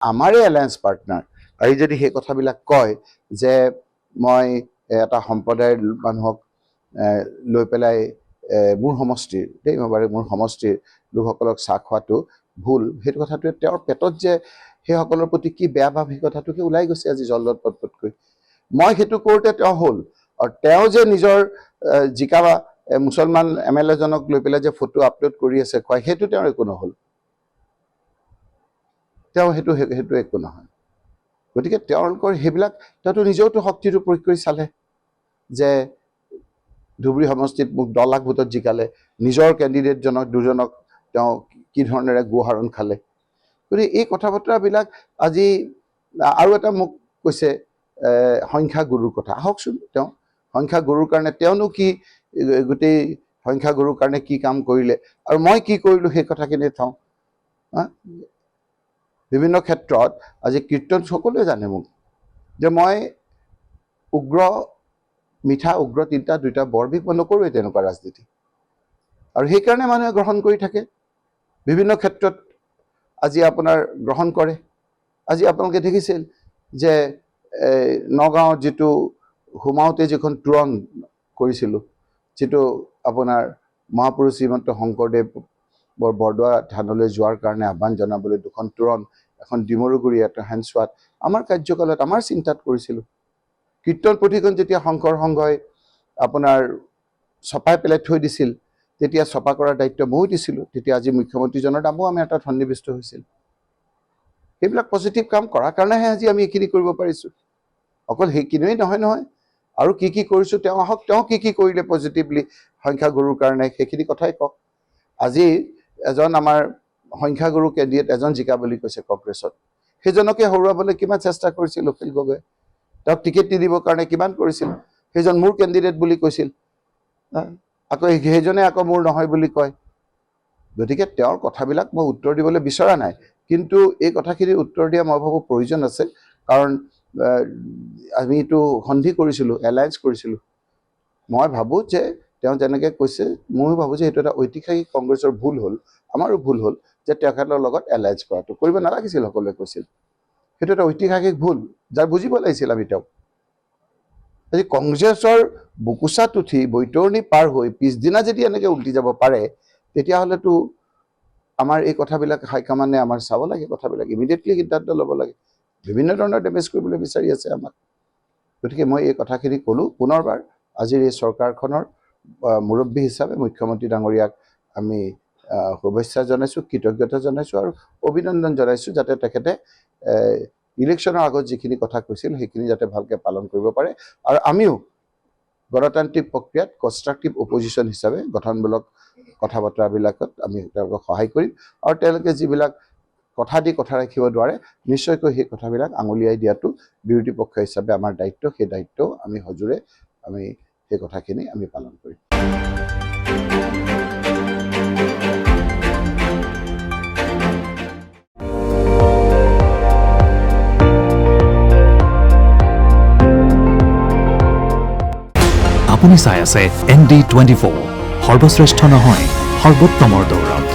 আমাৰে alliance partner আৰু যদি সেই কথাবিলাক কয় যে মই এটা সম্প্ৰদায়ৰ মানুহক লৈ পেলাই মোৰ সমষ্টিৰ মোৰ সমষ্টিৰ লোকসকলক চাহ খোৱাটো ভুল, সেইটো কথাটোৱে তেওঁৰ পেটত যে সেইসকলৰ প্ৰতি কি বেয়া ভাৱ সেই কথাটোকে ওলাই গৈছে আজি জলদত পটপটকৈ। মই সেইটো কৰোঁতে তেওঁ হ'ল, আৰু তেওঁ যে নিজৰ জিকা মুছলমান MLA জনক লৈ পেলাই যে ফটো আপলোড কৰি আছে কয়, সেইটো তেওঁৰ একো নহ'ল, তেওঁ সেইটো একো নহয়। গতিকে তেওঁলোকৰ সেইবিলাক তেওঁতো নিজেওতো শক্তিটো প্ৰয়োগ কৰি চালে যে ধুবুৰী সমষ্টিত মোক 10 লাখ ভোটত জিকালে, নিজৰ কেণ্ডিডেটজনক দুজনক তেওঁ কি ধৰণেৰে গোহাৰণ খালে। গতিকে এই কথা বতৰাবিলাক আজি আৰু এটা মোক কৈছে সংখ্যাগুৰুৰ কথা। আহকচোন, তেওঁ সংখ্যাগুৰুৰ কাৰণে তেওঁনো কি গোটেই সংখ্যাগুৰুৰ কাৰণে কি কাম কৰিলে আৰু মই কি কৰিলোঁ সেই কথাখিনি থওঁ। বিভিন্ন ক্ষেত্ৰত আজি কীৰ্তন সকলোৱে জানে মোক যে মই উগ্ৰ মিঠা উগ্ৰ তিনিটা দুইটা বৰবিষ মই নকৰোঁৱে তেনেকুৱা ৰাজনীতি, আৰু সেইকাৰণে মানুহে গ্ৰহণ কৰি থাকে বিভিন্ন ক্ষেত্ৰত। আজি আপোনাৰ গ্ৰহণ কৰে। আজি আপোনালোকে দেখিছিল যে নগাঁৱত যিটো সোমাওঁতে যিখন তোৰণ কৰিছিলোঁ, যিটো আপোনাৰ মহাপুৰুষ শ্ৰীমন্ত শংকৰদেৱ বৰদোৱা থানলৈ যোৱাৰ কাৰণে আহ্বান জনাবলৈ দুখন তোৰণ, এখন ডিমৰুগুৰি এটা হেনচোৱাত আমাৰ কাৰ্যকালত আমাৰ চিন্তাত কৰিছিলোঁ। কীৰ্তন পুথিখন যেতিয়া শংকৰ সংঘই আপোনাৰ চপাই পেলাই থৈ দিছিল, তেতিয়া চপা কৰাৰ দায়িত্ব ময়ো দিছিলোঁ। তেতিয়া আজি মুখ্যমন্ত্ৰীজনৰ নামো আমি এটা সন্নিৱিষ্ট হৈছিল। সেইবিলাক পজিটিভ কাম কৰাৰ কাৰণেহে আজি আমি এইখিনি কৰিব পাৰিছোঁ। অকল সেইখিনিয়েই নহয় আৰু কি কি কৰিছোঁ তেওঁ আহক, তেওঁ কি কি কৰিলে পজিটিভলি সংখ্যাগুৰুৰ কাৰণে সেইখিনি কথাই কওক। আজি এজন আমাৰ সংখ্যাগুৰু কেণ্ডিডেট এজন জিকা বুলি কৈছে কংগ্ৰেছত, সেইজনকে হৰুৱাবলৈ কিমান চেষ্টা কৰিছিল অখিল গগৈয়ে, তেওঁক টিকেট নিদিবৰ কাৰণে কিমান কৰিছিল। সেইজন মোৰ কেণ্ডিডেট বুলি কৈছিল, আকৌ সেইজনে আকৌ মোৰ নহয় বুলি কয়। গতিকে তেওঁৰ কথাবিলাক মই উত্তৰ দিবলৈ বিচৰা নাই, কিন্তু এই কথাখিনিৰ উত্তৰ দিয়া মই ভাবোঁ প্ৰয়োজন আছে। কাৰণ আমিতো সন্ধি কৰিছিলোঁ, এলায়েন্স কৰিছিলোঁ। মই ভাবোঁ যে তেওঁ যেনেকৈ কৈছে, ময়ো ভাবোঁ যে সেইটো এটা ঐতিহাসিক কংগ্ৰেছৰ ভুল হ'ল, আমাৰো ভুল হ'ল যে তেখেতৰ লগত এলায়েন্স কৰাটো কৰিব নালাগিছিল, সকলোৱে কৈছিল। সেইটো এটা ঐতিহাসিক ভুল, যাৰ বুজিব লাগিছিল আমি তেওঁক। আজি কংগ্ৰেছৰ বুকুচাত উঠি বৈতৰণি পাৰ হৈ পিছদিনা যদি এনেকৈ উল্টি যাব পাৰে, তেতিয়াহ'লেতো আমাৰ এই কথাবিলাক হাইকমাণ্ডে আমাৰ চাব লাগে, কথাবিলাক ইমিডিয়েটলি সিদ্ধান্ত ল'ব লাগে। বিভিন্ন ধৰণৰ ডেমেজ কৰিবলৈ বিচাৰি আছে আমাক। গতিকে মই এই কথাখিনি ক'লোঁ পুনৰবাৰ। আজিৰ এই চৰকাৰখনৰ মুৰব্বী হিচাপে মুখ্যমন্ত্ৰী ডাঙৰীয়াক আমি শুভেচ্ছা জনাইছোঁ, কৃতজ্ঞতা জনাইছোঁ আৰু অভিনন্দন জনাইছোঁ, যাতে তেখেতে ইলেকশ্যনৰ আগত যিখিনি কথা কৈছিল সেইখিনি যাতে ভালকৈ পালন কৰিব পাৰে। আৰু আমিও গণতান্ত্ৰিক প্ৰক্ৰিয়াত কনষ্ট্ৰাকটিভ অপজিশ্যন হিচাপে গঠনমূলক কথা বতৰাবিলাকত আমি তেওঁলোকক সহায় কৰিম, আৰু তেওঁলোকে যিবিলাক কথা দি কথা ৰাখিব নোৱাৰে নিশ্চয়কৈ সেই কথাবিলাক আঙুলিয়াই দিয়াটো বিৰোধী পক্ষ হিচাপে আমাৰ দায়িত্ব। সেই দায়িত্ব আমি সজোৰে আমি সেই কথাখিনি আমি পালন কৰিম। আপুনি চাই আছে ND24, সৰ্বশ্ৰেষ্ঠ নহয় সৰ্বোত্তমৰ দৌৰত।